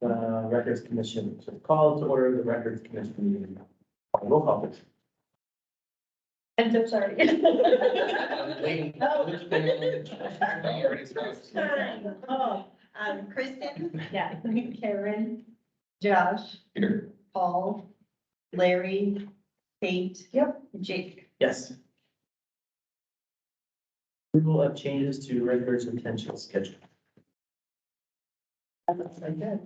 the Records Commission. So call to order the Records Commission meeting. Roll call, please. I'm so sorry. Kristen? Yeah. Karen? Josh? Here. Paul? Larry? Kate? Yep. Jake? Yes. Approval of changes to records retention schedule. That looks like good.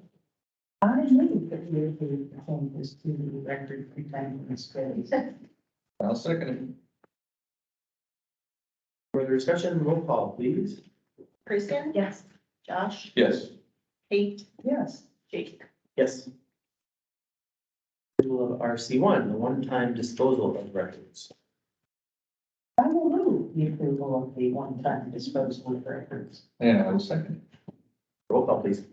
I move that we approve the changes to the record retention space. I'll second it. Further discussion, roll call, please. Kristen? Yes. Josh? Yes. Kate? Yes, Jake? Yes. Approval of RC1, the one-time disposal of records. I will move the approval of the one-time disposal of records. And I'll second it. Roll call, please.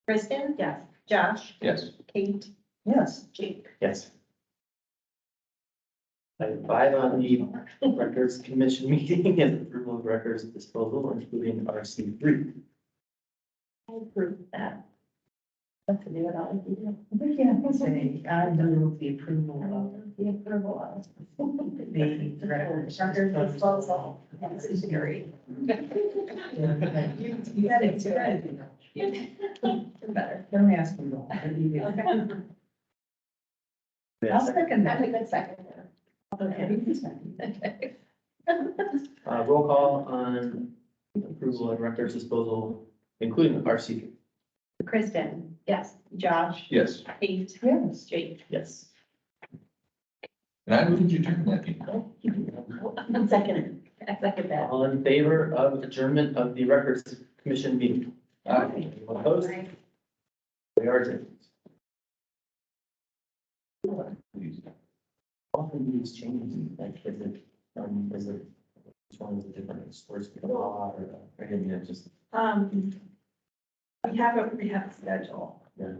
Kristen? Yes. Josh? Yes. Kate? Yes, Jake? Yes. Item 5 on the Records Commission meeting is approval of records disposal, including RC3. I approve that. That's to do it all. we can't say, I move the approval The approval of. of the records. Records disposal. That's scary. You got it, Better. Don't ask me wrong. Okay. I'll second That's a that. good second. Okay. Roll call on approval of records disposal, including RC3. Kristen? Yes. Josh? Yes. Kate? Yes, Jake? Yes. And I moved you during that meeting. I'm second. I second that. All in favor of adjournment of the Records Commission meeting? Aye. Anyone opposed? We are adjourned. Often these changes, like, is it, which one is the different source of the law or, I mean, it's just, We have a schedule, yeah.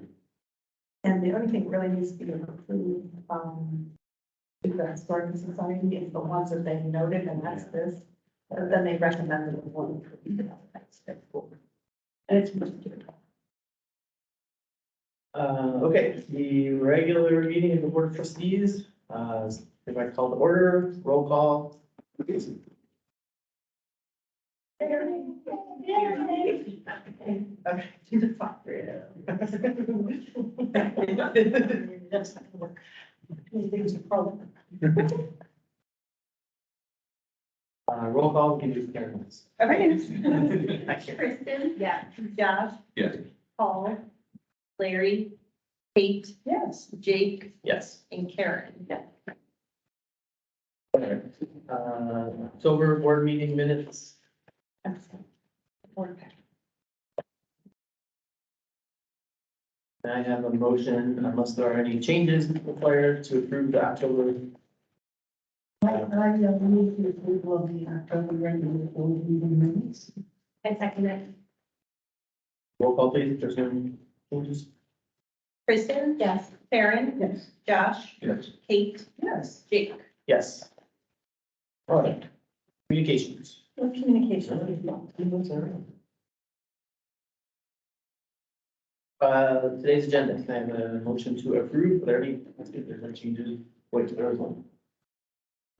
and the only thing really needs to be approved, to the historical society is the ones that they noted, and that's this. But then they recommended the one. And it's. Okay, the regular meeting of the Board of Trustees, if I call to order, roll call. Okay, do the fuck. That's not gonna work. Anything's a problem. Roll call, give you Karen. Okay. Kristen? Yeah. Josh? Yes. Paul? Larry? Kate? yes. Jake? Yes. And Karen? Yeah. October board meeting minutes. I have a motion, unless there are any changes required to approve the October. I move the approval of the October regular board meeting minutes. I second it. Roll call, please, if there's any changes. Kristen? Yes. Karen? Yes. Josh? Yes. Kate? Yes. Jake? Yes. All right. Communications. What communication? Today's agenda, can I have a motion to approve? Are there any, let's see if there's any changes. Wait, there was one.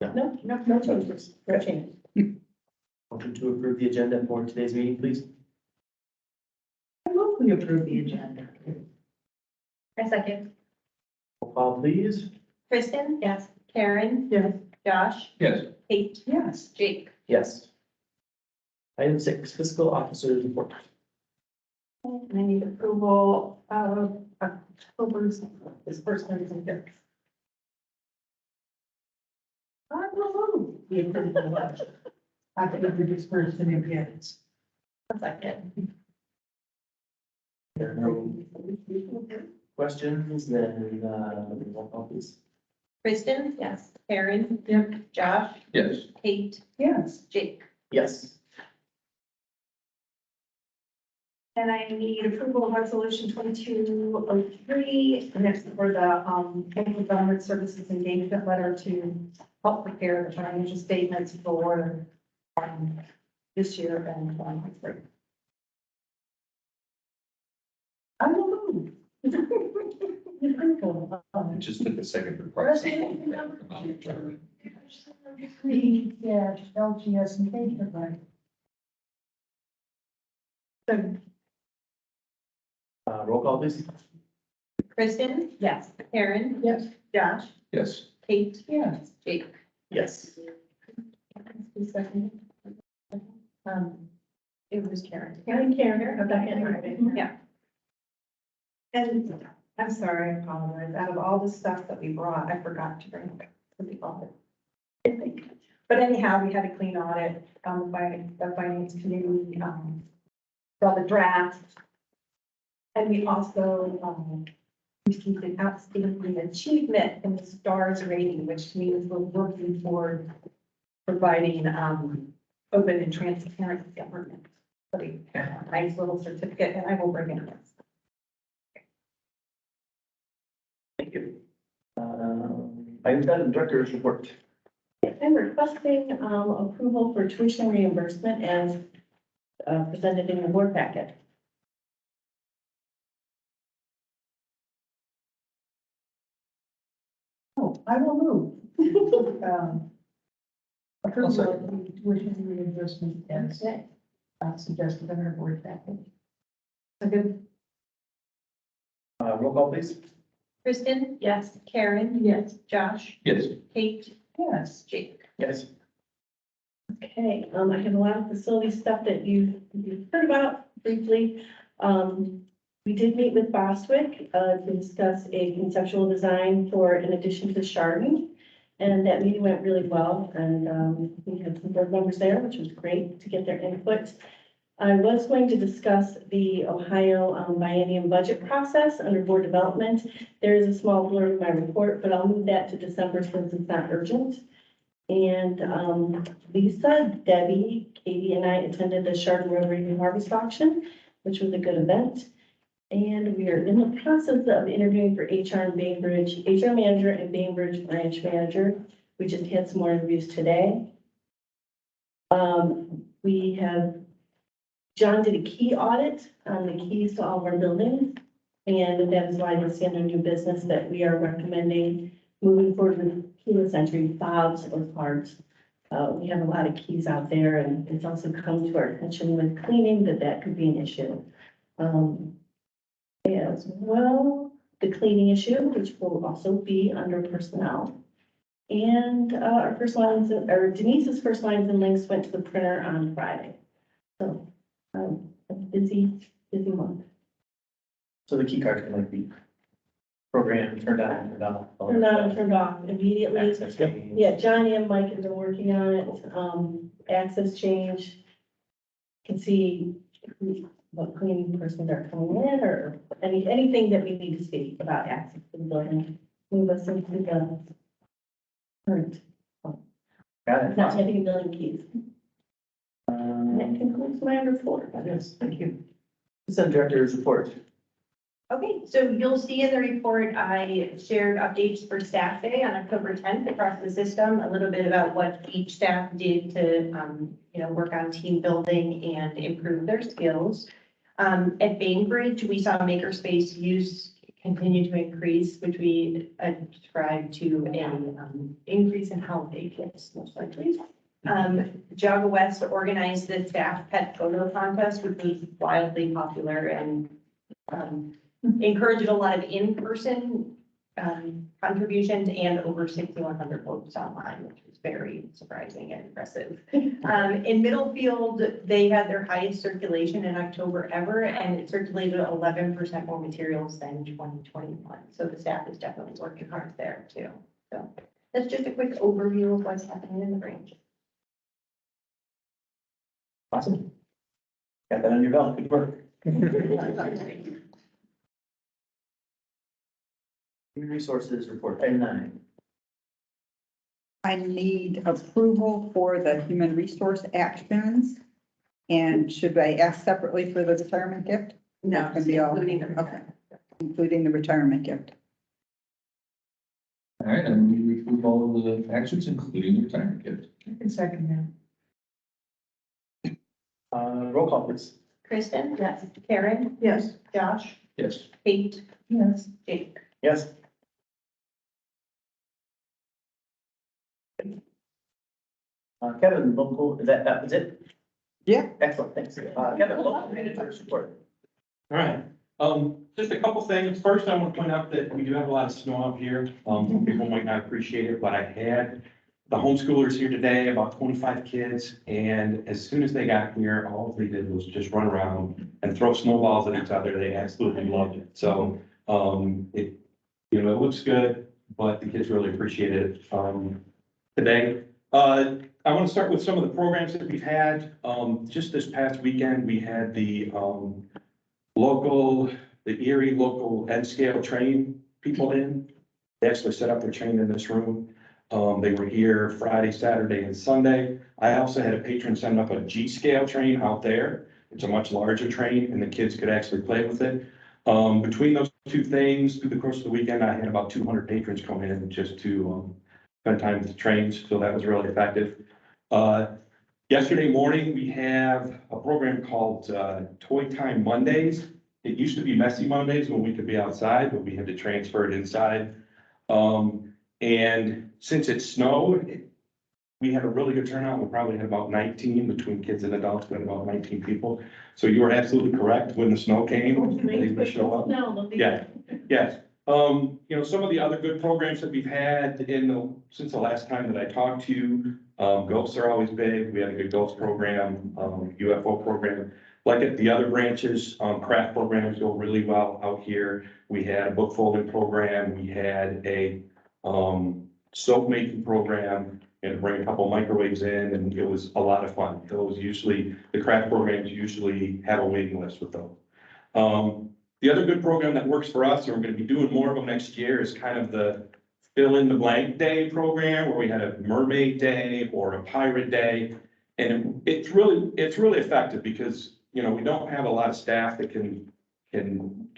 No changes, no changes. Motion to approve the agenda for today's meeting, please. I move we approve the agenda. I second. Roll call, please. Kristen? Yes. Karen? Yes. Josh? Yes. Kate? Yes. Jake? Yes. Item 6, fiscal officer's report. And I need approval of October's disbursements and gifts. I will move the approval of October disbursement of gifts. A second. There are no questions, then, roll call, please. Kristen? Yes. Karen? Yep. Josh? Yes. Kate? Yes. Jake? Yes. And I need approval of resolution 2203, and it's for the, local government services engagement letter to help prepare the financial statements for, this year and, I will move It just took a second for parts. Yeah, LGS and K, right? Roll call, please. Kristen? Yes. Karen? Yes. Josh? Yes. Kate? Yes. Jake? Yes. Who's second? It was Karen. Karen, I'm back in. Yeah. And I'm sorry, I apologize. Out of all the stuff that we brought, I forgot to bring it to the audit. I think. But anyhow, we had a clean audit by the finance committee, saw the draft. And we also, received an outstanding achievement in the STARS rating, which means we're working toward providing, open and transparent government. So a nice little certificate, and I will bring it. Thank you. Item 7, director's report. I'm requesting approval for tuition reimbursement as presented in the board packet. Oh, I will move. Approval second. of the tuition reimbursement as suggested in our board package. Roll call, please. Kristen? Yes. Karen? Yes. Josh? Yes. Kate? Yes. Jake? Yes. Okay, I have a lot of facility stuff that you've heard about briefly. We did meet with Bostwick, to discuss a conceptual design for an addition to the Chardon. And that meeting went really well, and, we had some board members there, which was great to get their input. I was going to discuss the Ohio biennium budget process under board development. There is a small blurb in my report, but I'll move that to December since it's not urgent. And Lisa, Debbie, Katie, and I attended the Chardon Rotary Harvest Auction, which was a good event. And we are in the process of interviewing for HR and Bainbridge, HR manager and Bainbridge branch manager. We just had some more interviews today. We have, John did a key audit on the keys to all of our buildings. And that is why it's under new business that we are recommending moving forward with keyless entry fobs or cards. We have a lot of keys out there, and it's also come to our attention with cleaning that could be an issue. As well, the cleaning issue, which will also be under personnel. And our first lines, or Denise's first lines and links went to the printer on Friday. So, a busy month. So the key card can like be programmed, turned on, turned off. all Turned that on and stuff. turned off immediately. Access change. Yeah, Johnny and Mike have been working on it. Access change. Can see what cleaning persons are coming in or anything that we need to see about access to the building. Move us into the current, Got it. not having a million keys. And that Um, concludes my report. Yes, thank you. Consent director's report. Okay, so you'll see in the report, I shared updates for staff day on October 10th across the system, a little bit about what each staff did to, work on team building and improve their skills. At Bainbridge, we saw makerspace use continue to increase, which we ascribed to an increase in holiday gifts, most likely. Jaga West organized the staff pet photo contest, which was wildly popular and encouraged a lot of in-person contributions and over 6,100 votes online, which was very surprising and impressive. In Middlefield, they had their highest circulation in October ever, and it circulated 11% more materials than 2021. So the staff is definitely working hard there too. So that's just a quick overview of what's happening in the branch. Awesome. Got that on your belt. Good work. Human resources report, item 9. I need approval for the human resource actions. And should I ask separately for the retirement gift? No, That's gonna be all- including the okay. Including the retirement gift. All right, and we approve all of the actions, including the retirement gift. I can second that. Roll call, please. Kristen? Yes. Karen? Yes. Josh? Yes. Kate? Yes. Jake? Yes. Kevin, local, that was it? Yeah. Excellent, thanks. Kevin, local manager support. All right, just a couple things. First, I want to point out that we do have a lot of snow out here. Some people might not appreciate it, but I had the homeschoolers here today, about 25 kids, and as soon as they got here, all they did was just run around and throw snowballs at each other. They absolutely loved it. So, it, you know, it looks good, but the kids really appreciated it, today. I want to start with some of the programs that we've had. Just this past weekend, we had the Erie local Ed scale train people in. They actually set up their train in this room. They were here Friday, Saturday, and Sunday. I also had a patron send up a G scale train out there. It's a much larger train and the kids could actually play with it. Between those two things, through the course of the weekend, I had about 200 patrons come in just to spend time with the trains, so that was really effective. Yesterday morning, we have a program called Toy Time Mondays. It used to be Messy Mondays when we could be outside, but we had to transfer it inside. And since it snowed, we had a really good turnout. We probably had about 19 between kids and adults, we had about 19 people. So you were absolutely correct. When the snow came, they would show up. Yeah, yes. You know, some of the other good programs that we've had since the last time that I talked to you, ghosts are always big. We had a good ghost program, UFO program. Like at the other branches, craft programs go really well out here. We had a book folding program. We had a soap making program and bring a couple microwaves in, and it was a lot of fun. The craft programs usually have a waiting list with those. The other good program that works for us, and we're going to be doing more of them next year, is kind of the fill in the blank day program, where we had a mermaid day or a pirate day. And it's really effective because, you know, we don't have a lot of staff that can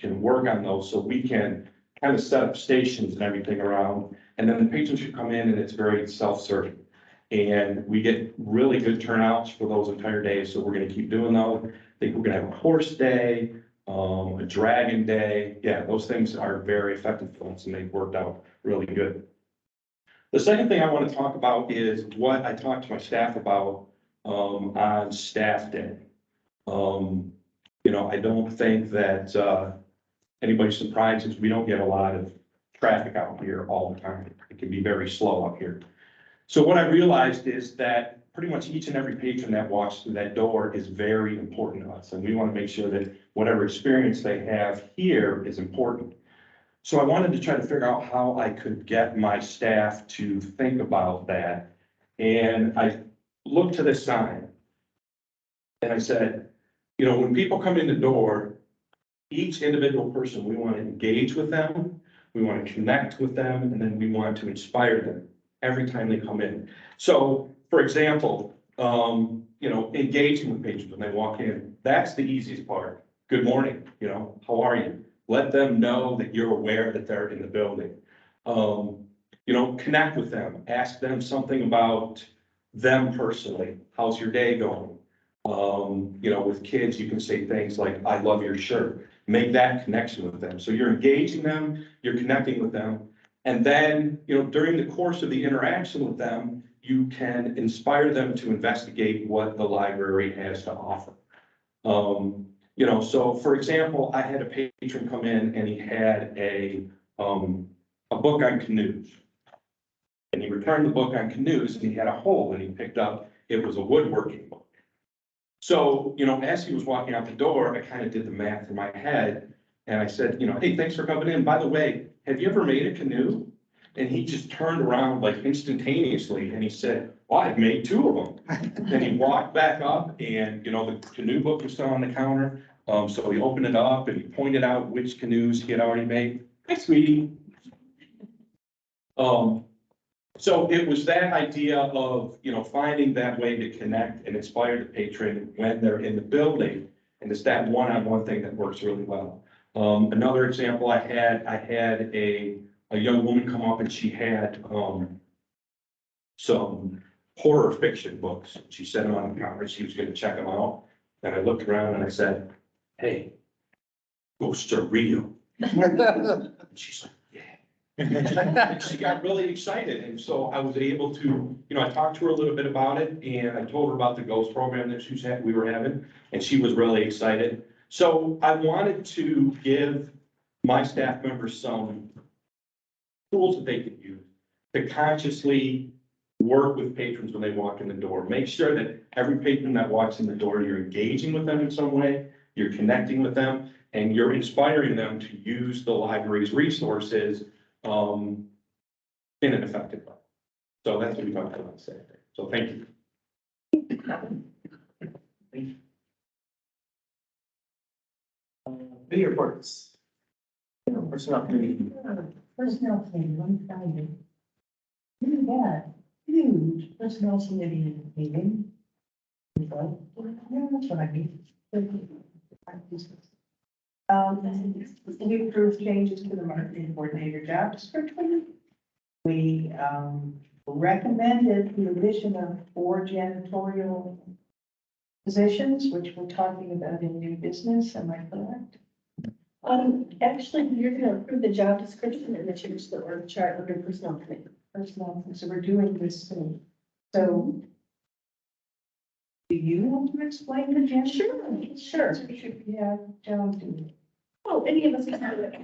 work on those, so we can kind of set up stations and everything around. And then the patrons should come in and it's very self-serving. And we get really good turnouts for those entire days, so we're going to keep doing those. I think we're going to have a horse day, a dragon day. Yeah, those things are very effective for us and they've worked out really good. The second thing I want to talk about is what I talked to my staff about on staff day. You know, I don't think that anybody's surprised is we don't get a lot of traffic out here all the time. It can be very slow out here. So what I realized is that pretty much each and every patron that walks through that door is very important to us. And we want to make sure that whatever experience they have here is important. So I wanted to try to figure out how I could get my staff to think about that. And I looked to this sign and I said, you know, when people come in the door, each individual person, we want to engage with them, we want to connect with them, and then we want to inspire them every time they come in. So, for example, you know, engaging with patrons when they walk in, that's the easiest part. Good morning, you know, how are you? Let them know that you're aware that they're in the building. You know, connect with them, ask them something about them personally. How's your day going? You know, with kids, you can say things like, I love your shirt. Make that connection with them. So you're engaging them, you're connecting with them. And then, you know, during the course of the interaction with them, you can inspire them to investigate what the library has to offer. You know, so for example, I had a patron come in and he had a book on canoes. And he returned the book on canoes and he had a hole and he picked up, it was a woodworking book. So, you know, as he was walking out the door, I kind of did the math in my head and I said, you know, hey, thanks for coming in. By the way, have you ever made a canoe? And he just turned around like instantaneously and he said, well, I've made 2 of them. And he walked back up and, you know, the canoe book was still on the counter. So he opened it up and he pointed out which canoes he had already made. Hi, sweetie. So it was that idea of, you know, finding that way to connect and inspire the patron when they're in the building. And it's that one-on-one thing that works really well. Another example I had a young woman come up and she had some horror fiction books. She set them on the counter. She was going to check them out. And I looked around and I said, hey, ghosts are real. And she's like, yeah. And she got really excited, and so I was able to, I talked to her a little bit about it, and I told her about the GHOST program that we were having, and she was really excited. So I wanted to give my staff members some tools that they could use to consciously work with patrons when they walk in the door. Make sure that every patron that walks in the door, you're engaging with them in some way, you're connecting with them, and you're inspiring them to use the library's resources in an effective way. So that's what we talked about today. So thank you. Video reports. Personnel committee. Personnel committee, one Friday. We had huge personnel committee meeting. So, yeah, that's what I mean. We approved changes to the marketing coordinator job description. We, recommended the addition of 4 janitorial positions, which we're talking about in new business, am I correct? Actually, you're gonna approve the job description and then change the org chart under personnel committee. Personnel, so we're doing this soon. So do you want to explain the janitorial? Sure. Yeah, John, do it. Oh, any of us can do it.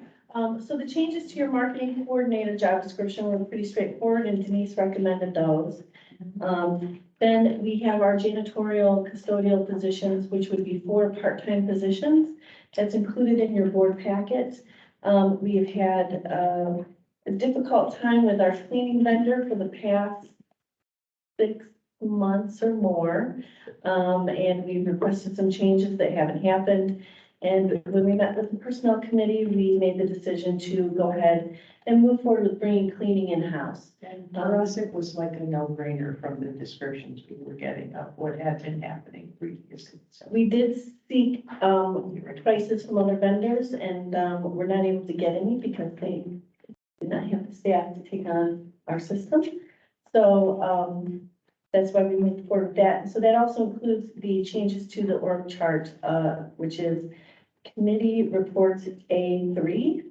So the changes to your marketing coordinator job description were pretty straightforward and Denise recommended those. Then we have our janitorial custodial positions, which would be 4 part-time positions. That's included in your board packet. We have had a difficult time with our cleaning vendor for the past 6 months or more. And we've requested some changes that haven't happened. And when we met with the personnel committee, we made the decision to go ahead and move forward with bringing cleaning in-house. And for us, it was like a no-brainer from the descriptions we were getting of what had been happening previously. So We did seek prices from other vendors and we're not able to get any because they did not have the staff to take on our system. So that's why we moved forward with that. So that also includes the changes to the org chart, which is committee reports A3.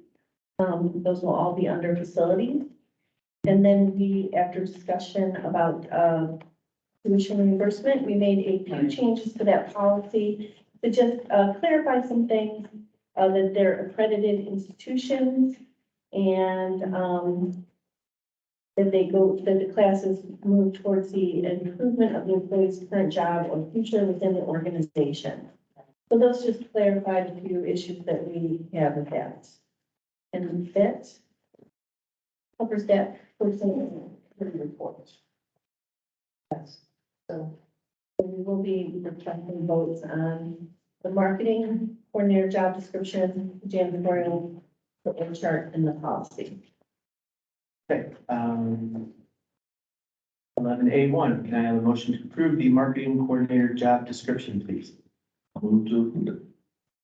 Those will all be under facilities. And then we, after discussion about tuition reimbursement, we made a few changes to that policy to just clarify some things, that they're accredited institutions and that the classes move towards the improvement of the employee's current job or future within the organization. So those just clarified a few issues that we have with that. And that covers that person report. Yes, so we will be reflecting votes on the marketing coordinator job description, janitorial, the org chart, and the policy. Okay, 11A1, can I have a motion to approve the marketing coordinator job description, please? I'll move to approve it.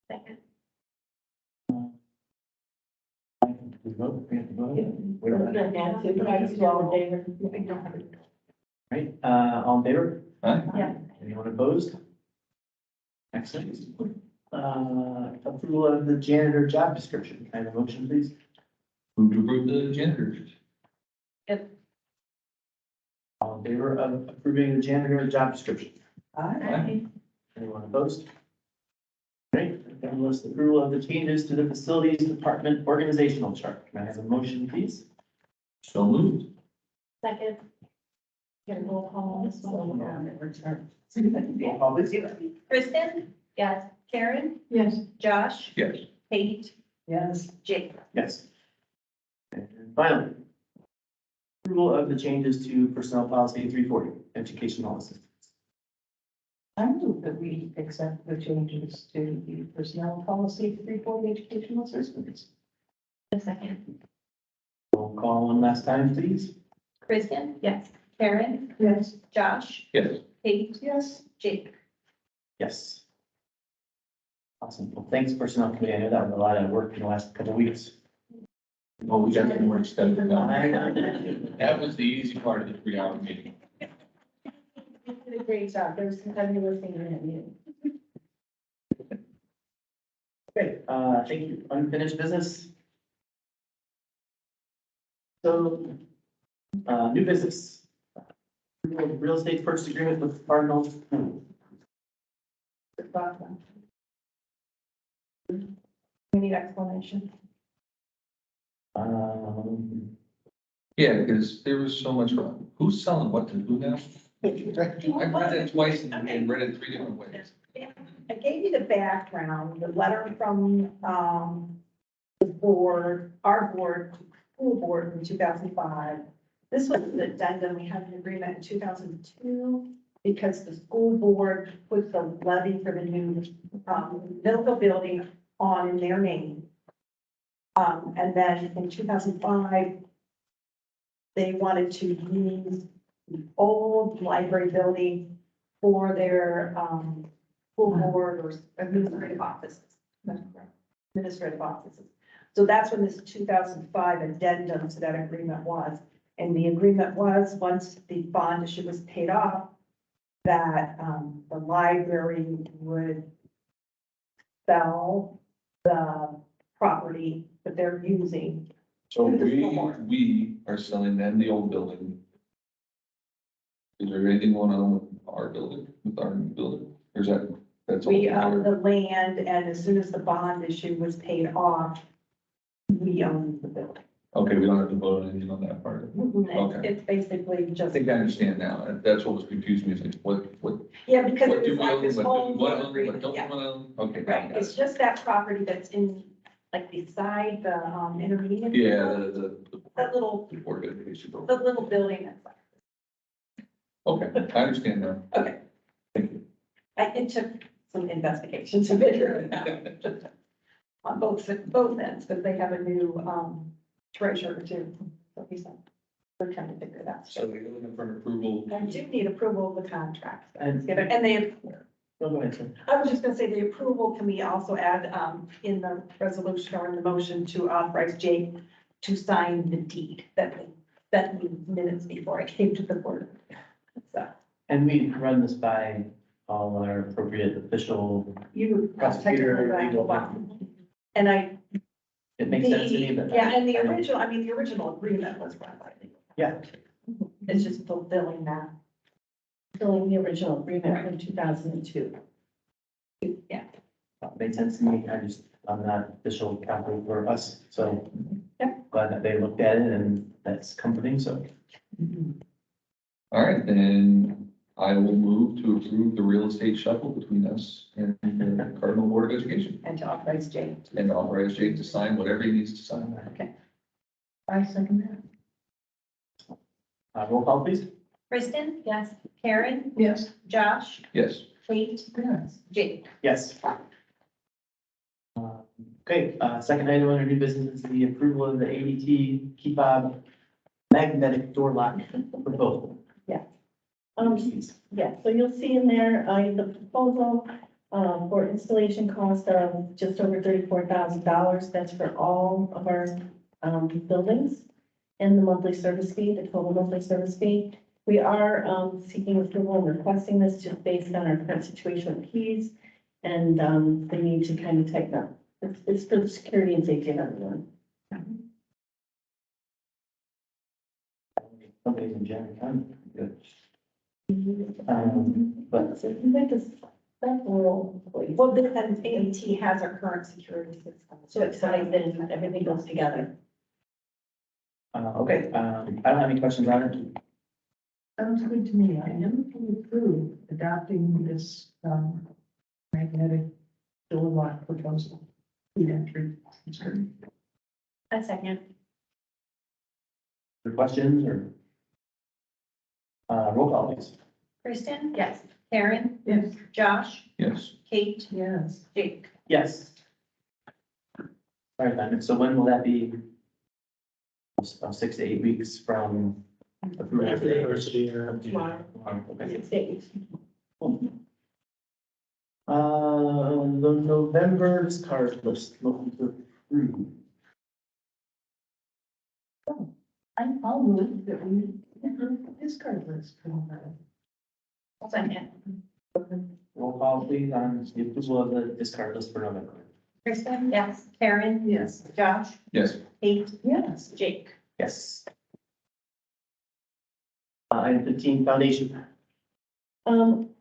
Second. We vote, we have to vote. We're All gonna add supervisors all in favor. right, all in favor? Aye. Yeah. Anyone opposed? Excellent. Approval of the janitor job description, can I have a motion, please? Move to approve the janitors. All in favor of approving the janitor job description? Aye. Anyone opposed? Great, then list approval of the changes to the facilities department organizational chart. Can I have a motion, please? So moved. Second. Get a roll call on this one. Roll call, please. Kristen? Yes. Karen? yes, Josh? Yes. Kate? yes, Jake? Yes. And finally, approval of the changes to personnel policy 340, educational assistance. I move that we accept the changes to the personnel policy 340 educational assistance. A second. Roll call one last time, please. Kristen? Yes. Karen? Yes, Josh? Yes. Kate? yes, Jake? Yes. Awesome. Well, thanks, personnel committee. I know that was a lot of work in the last couple of weeks. Well, we got some work stuff done. I know. That was the easy part of the 3-hour meeting. You did a great job. There was some heavy lifting in that meeting. Great, thank you. Unfinished business? So, new business. Real estate purchase agreement with Cardinal. We need explanation. Yeah, because there was so much wrong. Who's selling what to who now? I read it twice and read it 3 different ways. I gave you the background, the letter from, the board, our board, school board in 2005. This was the addendum, we had an agreement in 2002 because the school board put the levy for the new, middle building on in their name. And then in 2005, they wanted to use the old library building for their, school board or administrative offices. Administrative offices. So that's when this 2005 addendum to that agreement was. And the agreement was, once the bond issue was paid off, that, the library would sell the property that they're using. So we are selling them the old building. Is there anything going on with our building, with our new building? Or is that's all? We own the land, and as soon as the bond issue was paid off, we own the building. Okay, we don't have to vote on anything on that part. Okay. It's basically I just, think I understand now. That's what was confusing me. It's like, what yeah, because do it was we like own, this what whole. do we own, what agreement, don't we yeah. own? Okay. Right, got it's it. just that property that's in, like, beside the, intermediate. Yeah, That little, the board of education. the little building that's like, Okay, I understand now. okay. Thank you. It took some investigation to figure it out. On both ends, because they have a new, treasurer too. So he's like, we're trying to figure it out. So we're looking for an approval. I do need approval of the contract. And- And they, No, go ahead, sir. I was just gonna say the approval, can we also add, in the resolution or in the motion to authorize Jake to sign the deed that me minutes before I came to the board. So And we run this by all our appropriate official, you. Prosecutor, legal. And I. it makes sense to me, but. Yeah, and the original, I mean, the original agreement was run by legal. Yeah. It's just fulfilling that. Filling the original agreement from 2002. Yeah. Made sense to me. I'm not official counsel for us, so. Yep. Glad that they looked at it and that's comforting, so. All right, then I will move to approve the real estate shuffle between us and the Cardinal Board of Education. And to authorize Jake. And authorize Jake to sign whatever he needs to sign. I second that. Roll call, please. Kristen? Yes. Karen? Yes. Josh? Yes. Kate? Yes. Jake? Yes. Okay, second item under new business is the approval of the ADT key fob magnetic door lock proposal. Yeah, so you'll see in there, the proposal, for installation cost of just over $34,000. That's for all of our, buildings. And the monthly service fee, the total monthly service fee. We are, seeking approval and requesting this just based on our current situation with keys. And, they need to kind of tighten up. It's for the security and safety of everyone. Somebody's in Jerry County, good. But So you make this, that rule, Well, the AT has our current security system. so it ties in, everything goes together. okay, I don't have any questions on it. Sounds good to me. I never fully approve adopting this, magnetic door lock proposal. Entry. It's great. A second. Any questions or? Roll call, please. Kristen? Yes. Karen? Yes. Josh? Yes. Kate? Yes. Jake? Yes. All right, then, so when will that be? 6 to 8 weeks from. approval of the university or? Tomorrow. Okay. 6 days. The November discard list, looking to approve. I'll move that we approve the discard list. Second. Roll call, please, on the approval of the discard list for November. Kristen? Yes. Karen? Yes. Josh? Yes. Kate? Yes. Jake? Yes. Item 15, foundation.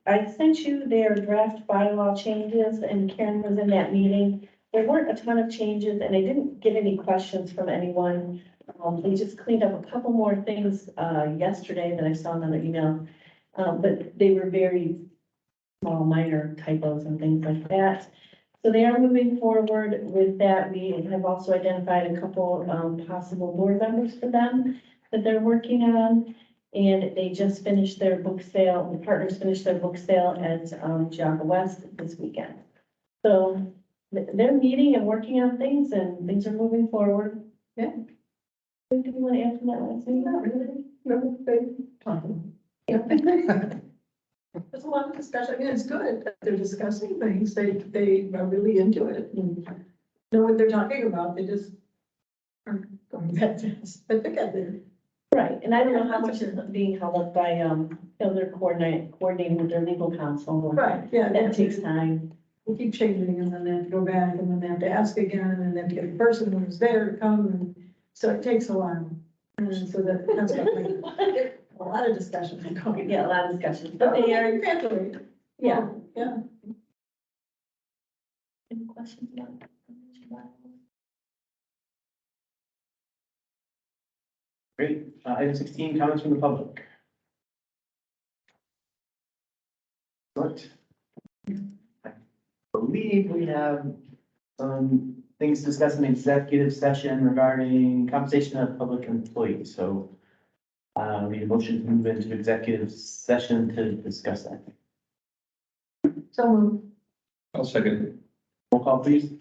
I sent you their draft bylaw changes and Karen was in that meeting. There weren't a ton of changes and I didn't get any questions from anyone. They just cleaned up a couple more things, yesterday that I saw in another email. But they were very small, minor typos and things like that. So they are moving forward with that. We have also identified a couple, possible board members for them that they're working on. And they just finished their book sale, the partners finished their book sale at, Geauga West this weekend. So they're meeting and working on things and things are moving forward. Yeah. Do you want to add from that last meeting? Not really. No, they talking. Yeah. There's a lot of discussion. I mean, it's good that they're discussing things. They are really into it and know what they're talking about. They just aren't going that fast. But they got there. Right, and I don't know how much is being held up by, they're coordinating with their legal counsel. Right, yeah. That takes time. We keep changing and then they have to go back and then they have to ask again and then get a person who's there to come and so it takes a while. And so that's what a lot of discussions are going. Yeah, a lot of discussions, but they are, Gradually. yeah. Yeah. Any questions about that? Great. Item 16, comments from the public. What? I believe we have some things to discuss in executive session regarding compensation of public employees. So we need a motion to move into executive session to discuss that. So moved. I'll second. Roll call, please.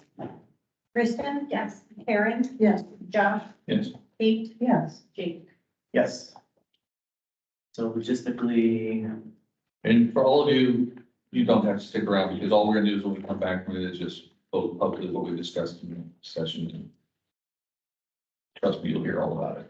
Kristen? Yes. Karen? Yes. Josh? Yes. Kate? Yes. Jake? Yes. So logistically, And for all of you, you don't have to stick around because all we're gonna do is when we come back from it is just vote publicly what we discussed in the session. Trust me, you'll hear all about it.